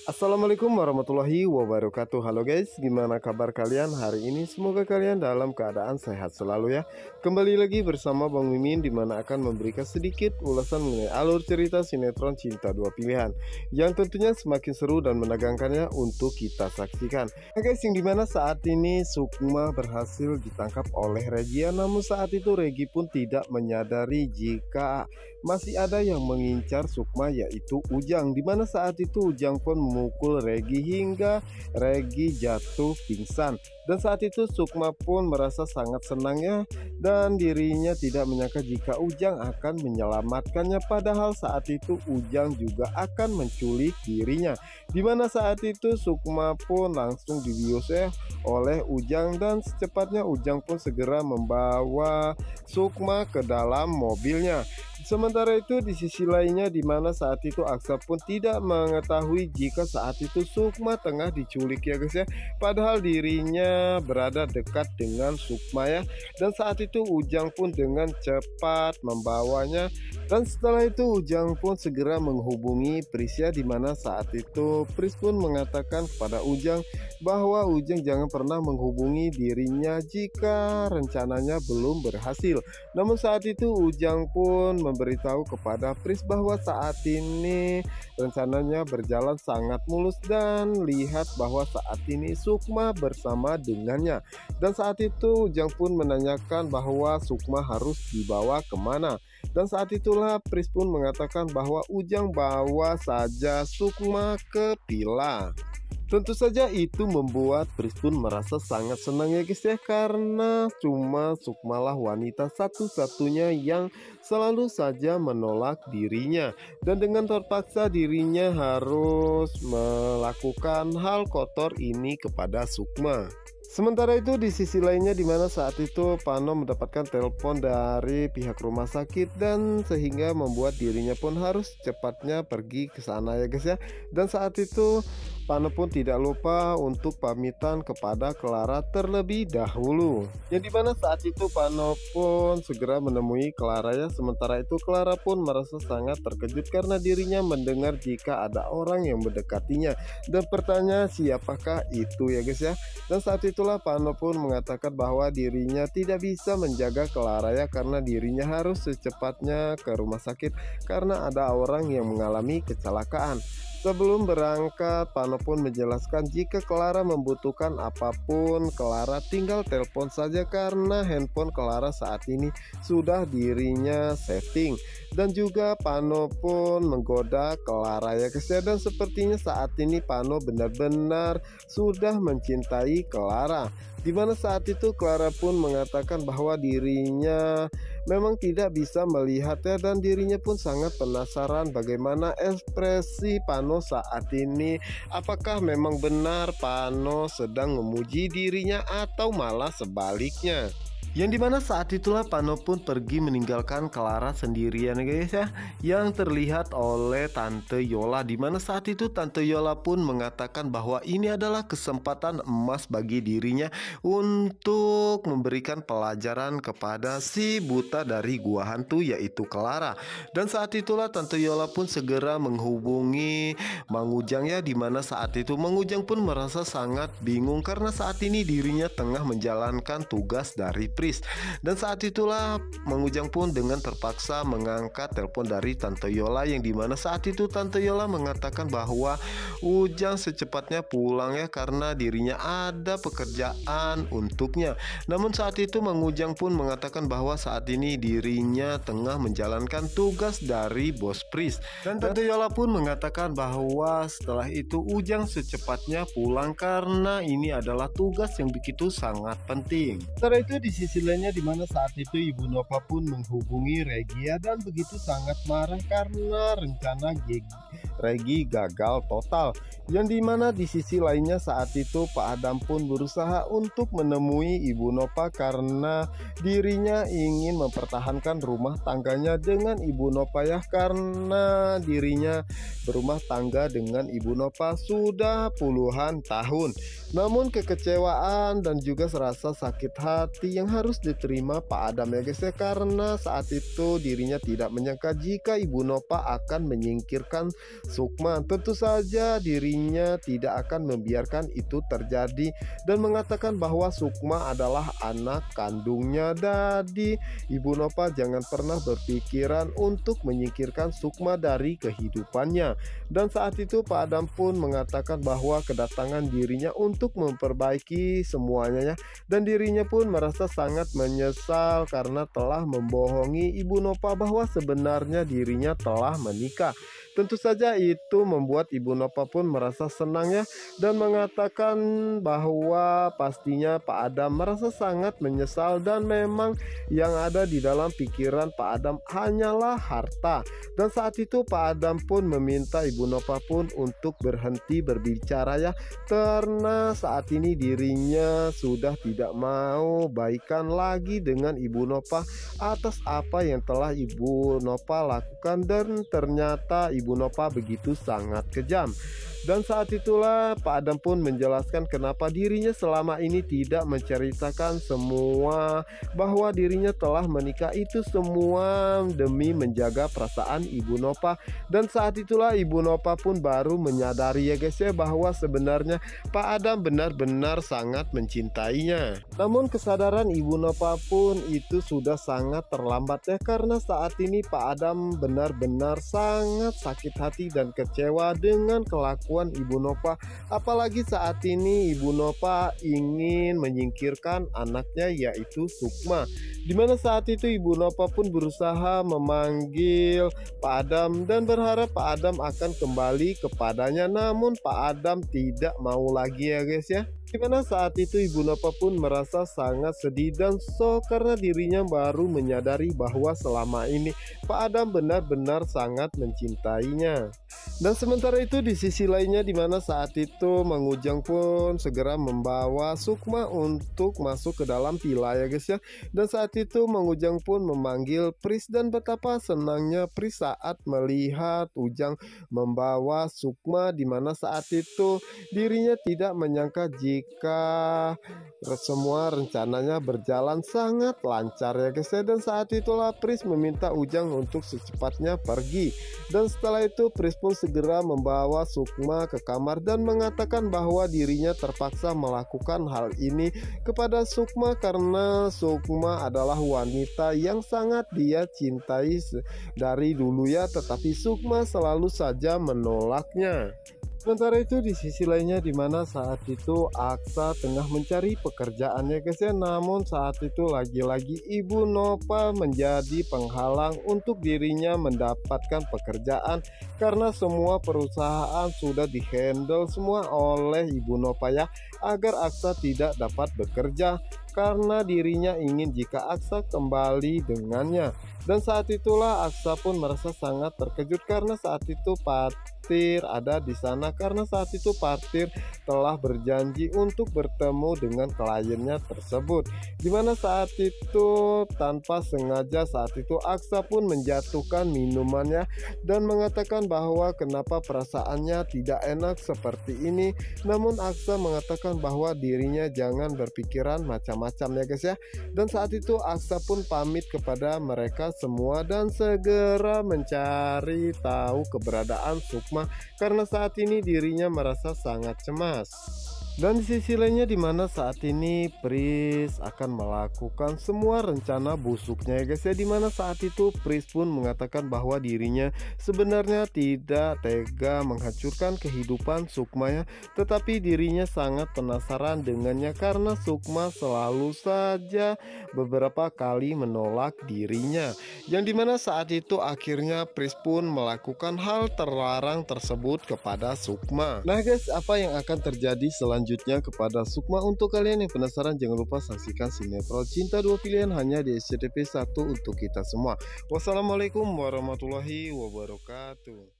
Assalamualaikum warahmatullahi wabarakatuh. Halo guys, gimana kabar kalian hari ini? Semoga kalian dalam keadaan sehat selalu ya. Kembali lagi bersama Bang Mimin, dimana akan memberikan sedikit ulasan mengenai alur cerita sinetron Cinta Dua Pilihan yang tentunya semakin seru dan menegangkannya untuk kita saksikan. Nah guys, yang dimana saat ini Sukma berhasil ditangkap oleh Regia, namun saat itu Regi pun tidak menyadari jika masih ada yang mengincar Sukma, yaitu Ujang, dimana saat itu Ujang pun memukul Regi hingga Regi jatuh pingsan. Dan saat itu Sukma pun merasa sangat senang ya, dan dirinya tidak menyangka jika Ujang akan menyelamatkannya, padahal saat itu Ujang juga akan menculik dirinya. Dimana saat itu Sukma pun langsung dibius ya oleh Ujang, dan secepatnya Ujang pun segera membawa Sukma ke dalam mobilnya. Sementara itu di sisi lainnya, dimana saat itu Aksa pun tidak mengetahui jika saat itu Sukma tengah diculik ya guys ya, padahal dirinya berada dekat dengan Sukma ya. Dan saat itu Ujang pun dengan cepat membawanya, dan setelah itu Ujang pun segera menghubungi Pris ya, dimana saat itu Pris pun mengatakan kepada Ujang bahwa Ujang jangan pernah menghubungi dirinya jika rencananya belum berhasil. Namun saat itu Ujang pun memberitahu kepada Pris bahwa saat ini rencananya berjalan sangat mulus, dan lihat bahwa saat ini Sukma bersama dengannya. Dan saat itu Ujang pun menanyakan bahwa Sukma harus dibawa kemana, dan saat itulah Pris pun mengatakan bahwa Ujang bawa saja Sukma ke villa. Tentu saja itu membuat Pris pun merasa sangat senang ya guys ya, karena cuma Sukmalah wanita satu-satunya yang selalu saja menolak dirinya, dan dengan terpaksa dirinya harus melakukan hal kotor ini kepada Sukma. Sementara itu di sisi lainnya, dimana saat itu Pano mendapatkan telepon dari pihak rumah sakit, dan sehingga membuat dirinya pun harus cepatnya pergi ke sana ya guys ya. Dan saat itu Pano pun tidak lupa untuk pamitan kepada Clara terlebih dahulu, yang dimana saat itu Pano pun segera menemui Clara ya. Sementara itu Clara pun merasa sangat terkejut karena dirinya mendengar jika ada orang yang mendekatinya, dan bertanya siapakah itu ya guys ya. Dan saat itulah Pano pun mengatakan bahwa dirinya tidak bisa menjaga Clara ya, karena dirinya harus secepatnya ke rumah sakit karena ada orang yang mengalami kecelakaan. Sebelum berangkat, Pano pun menjelaskan jika Clara membutuhkan apapun, Clara tinggal telepon saja karena handphone Clara saat ini sudah dirinya setting. Dan juga Pano pun menggoda Clara ya guys ya, dan sepertinya saat ini Pano benar-benar sudah mencintai Clara. Dimana saat itu Clara pun mengatakan bahwa dirinya memang tidak bisa melihatnya, dan dirinya pun sangat penasaran bagaimana ekspresi Pano saat ini. Apakah memang benar Pano sedang memuji dirinya atau malah sebaliknya? Yang dimana saat itulah Pano pun pergi meninggalkan Clara sendirian guys ya, yang terlihat oleh Tante Yola, dimana saat itu Tante Yola pun mengatakan bahwa ini adalah kesempatan emas bagi dirinya untuk memberikan pelajaran kepada si buta dari gua hantu, yaitu Clara. Dan saat itulah Tante Yola pun segera menghubungi Mang Ujang ya, dimana saat itu Mang Ujang pun merasa sangat bingung karena saat ini dirinya tengah menjalankan tugas dari Pris. Dan saat itulah Mang Ujang pun dengan terpaksa mengangkat telepon dari Tante Yola, yang dimana saat itu Tante Yola mengatakan bahwa Ujang secepatnya pulang ya, karena dirinya ada pekerjaan untuknya. Namun saat itu Mang Ujang pun mengatakan bahwa saat ini dirinya tengah menjalankan tugas dari bos Pris. Dan Tante Yola pun mengatakan bahwa setelah itu Ujang secepatnya pulang karena ini adalah tugas yang begitu sangat penting. Setelah itu di sisi lainnya, dimana saat itu Ibu Nova pun menghubungi Regia dan begitu sangat marah karena rencana Regi gagal total. Yang dimana di sisi lainnya saat itu Pak Adam pun berusaha untuk menemui Ibu Nova karena dirinya ingin mempertahankan rumah tangganya dengan Ibu Nova ya, karena dirinya berumah tangga dengan Ibu Nova sudah puluhan tahun. Namun kekecewaan dan juga serasa sakit hati yang harus diterima Pak Adam ya guys ya, karena saat itu dirinya tidak menyangka jika Ibu Nova akan menyingkirkan Sukma. Tentu saja dirinya dirinya tidak akan membiarkan itu terjadi dan mengatakan bahwa Sukma adalah anak kandungnya. Jadi Ibu Nova jangan pernah berpikiran untuk menyingkirkan Sukma dari kehidupannya. Dan saat itu Pak Adam pun mengatakan bahwa kedatangan dirinya untuk memperbaiki semuanya ya, dan dirinya pun merasa sangat menyesal karena telah membohongi Ibu Nova bahwa sebenarnya dirinya telah menikah. Tentu saja itu membuat Ibu Nova pun merasa senang ya, dan mengatakan bahwa pastinya Pak Adam merasa sangat menyesal dan memang yang ada di dalam pikiran Pak Adam hanyalah harta. Dan saat itu Pak Adam pun meminta Ibu Nova pun untuk berhenti berbicara ya, karena saat ini dirinya sudah tidak mau baikan lagi dengan Ibu Nova atas apa yang telah Ibu Nova lakukan, dan ternyata Ibu Nova begitu sangat kejam. Dan saat itulah Pak Adam pun menjelaskan kenapa dirinya selama ini tidak menceritakan semua bahwa dirinya telah menikah, itu semua demi menjaga perasaan Ibu Nova. Dan saat itulah Ibu Nova pun baru menyadari ya guys ya, bahwa sebenarnya Pak Adam benar-benar sangat mencintainya. Namun kesadaran Ibu Nova pun itu sudah sangat terlambat ya, karena saat ini Pak Adam benar-benar sangat sakit hati dan kecewa dengan kelakuan Ibu Nova. Apalagi saat ini Ibu Nova ingin menyingkirkan anaknya yaitu Sukma, dimana saat itu Ibu Nova pun berusaha memanggil Pak Adam dan berharap Pak Adam akan kembali kepadanya, namun Pak Adam tidak mau lagi ya guys ya. Dimana saat itu Ibu Nova pun merasa sangat sedih dan shock karena dirinya baru menyadari bahwa selama ini Pak Adam benar-benar sangat mencintainya. Dan sementara itu di sisi lainnya, dimana saat itu Mang Ujang pun segera membawa Sukma untuk masuk ke dalam villa ya guys ya. Dan saat itu Mang Ujang pun memanggil Pris, dan betapa senangnya Pris saat melihat Ujang membawa Sukma, dimana saat itu dirinya tidak menyangka jika semua rencananya berjalan sangat lancar ya guys ya. Dan saat itulah Pris meminta Ujang untuk secepatnya pergi, dan setelah itu Pris pun segera membawa Sukma ke kamar dan mengatakan bahwa dirinya terpaksa melakukan hal ini kepada Sukma karena Sukma adalah wanita yang sangat dia cintai dari dulu ya, tetapi Sukma selalu saja menolaknya. Sementara itu di sisi lainnya, dimana saat itu Aksa tengah mencari pekerjaannya guys ya, namun saat itu lagi-lagi Ibu Nova menjadi penghalang untuk dirinya mendapatkan pekerjaan, karena semua perusahaan sudah dihandle semua oleh Ibu Nova ya, agar Aksa tidak dapat bekerja karena dirinya ingin jika Aksa kembali dengannya. Dan saat itulah Aksa pun merasa sangat terkejut karena saat itu Patir ada di sana, karena saat itu Patir telah berjanji untuk bertemu dengan kliennya tersebut. Dimana saat itu tanpa sengaja saat itu Aksa pun menjatuhkan minumannya dan mengatakan bahwa kenapa perasaannya tidak enak seperti ini. Namun Aksa mengatakan bahwa dirinya jangan berpikiran macam-macam ya guys ya. Dan saat itu Aksa pun pamit kepada mereka semua dan segera mencari tahu keberadaan Sukma, karena saat ini dirinya merasa sangat cemas. Dan di sisi lainnya, dimana saat ini Pris akan melakukan semua rencana busuknya ya guys ya, dimana saat itu Pris pun mengatakan bahwa dirinya sebenarnya tidak tega menghancurkan kehidupan Sukma ya, tetapi dirinya sangat penasaran dengannya karena Sukma selalu saja beberapa kali menolak dirinya, yang dimana saat itu akhirnya Pris pun melakukan hal terlarang tersebut kepada Sukma. Nah guys, apa yang akan terjadi selanjutnya kepada Sukma? Untuk kalian yang penasaran, jangan lupa saksikan sinetron Cinta Dua Pilihan hanya di SCTV 1 untuk kita semua. Wassalamualaikum warahmatullahi wabarakatuh.